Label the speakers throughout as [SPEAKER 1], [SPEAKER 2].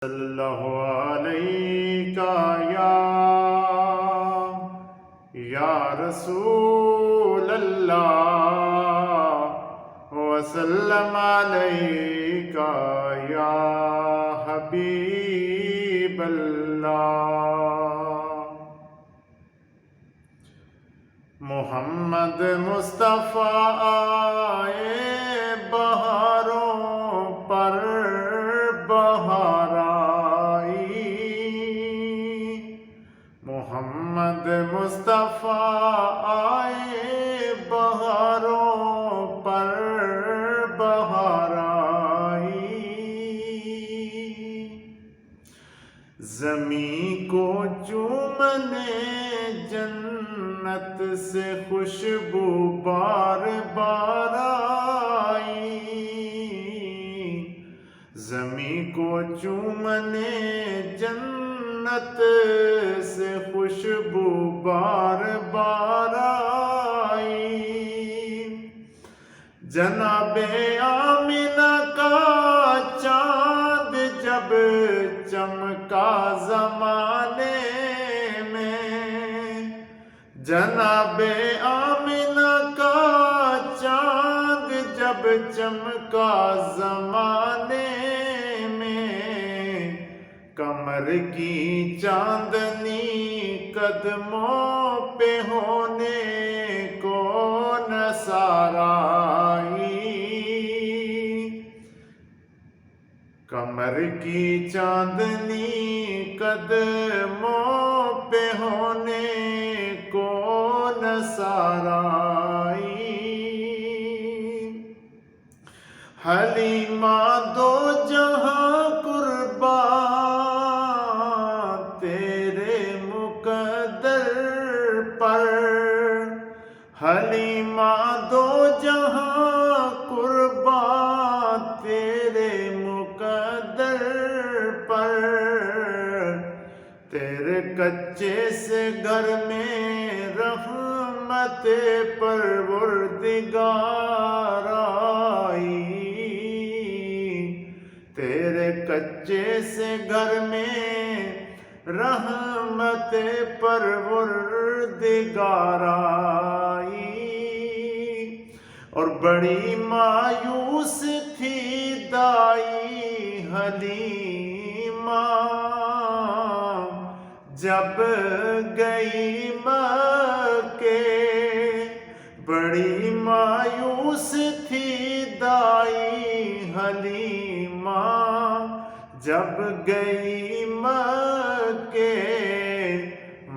[SPEAKER 1] صلی اللہ علیہ یا رسول اللہ وسلم علیک یا حبیب اللہ۔ محمد مصطفیٰ آئے بہاروں پر بہار آئی، محمد مصطفیٰ آئے بہاروں پر بہار آئی، زمین کو چومنے جنت سے خوشبو بار بار آئی، زمین کو چومنے جنت سے خوشبو بار بار آئی، جناب آمنہ کا چاند جب چمکا زمانے میں، جناب آمنہ کا چاند جب چمکا زمانے میں، کمر کی چاندنی قدموں پہ ہونے کو نثار آئی، کمر کی چاندنی قدموں پہ ہونے کو نثار آئی، حلیمہ دو جہاں قربان تیرے مقدر پر، حلیمہ دو جہاں قربان تیرے مقدر پر، تیرے کچے سے گھر میں رحمت پروردگار آئی، تیرے کچے سے گھر میں رحمت پروردگار آئی، اور بڑی مایوس تھی دائی حلیمہ جب گئی مکے، بڑی مایوس تھی دائی حلیمہ جب گئی مکے،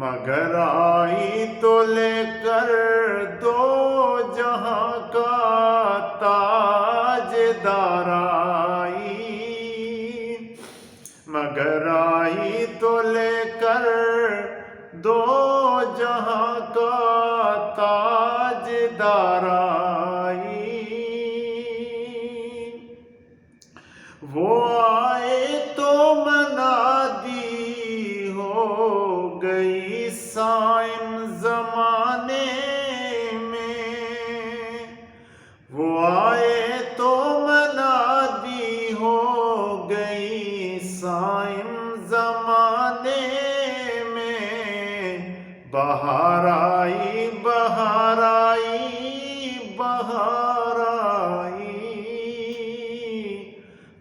[SPEAKER 1] مگر آئی تو لے کر دو جہاں کا تاجدار آئی، مگر آئی تو لے کر دو جہاں کا تاجدار آئی، وہ آئے تو منادی ہو گئی صائم زمانے میں، وہ آئے تو منادی ہو گئی صائم زمانے میں، بہار آئی بہار آئی بہار آئی،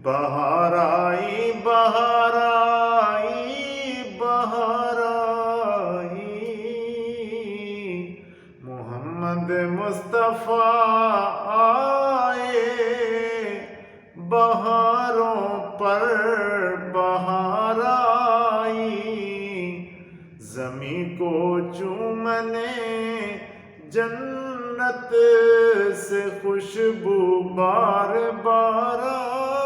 [SPEAKER 1] بہار آئی بہار آئی بہار آئی، محمد مصطفیٰ آئے بہاروں پر بہار آئی، زمین کو چومنے جنت سے خوشبو بار بار آئی۔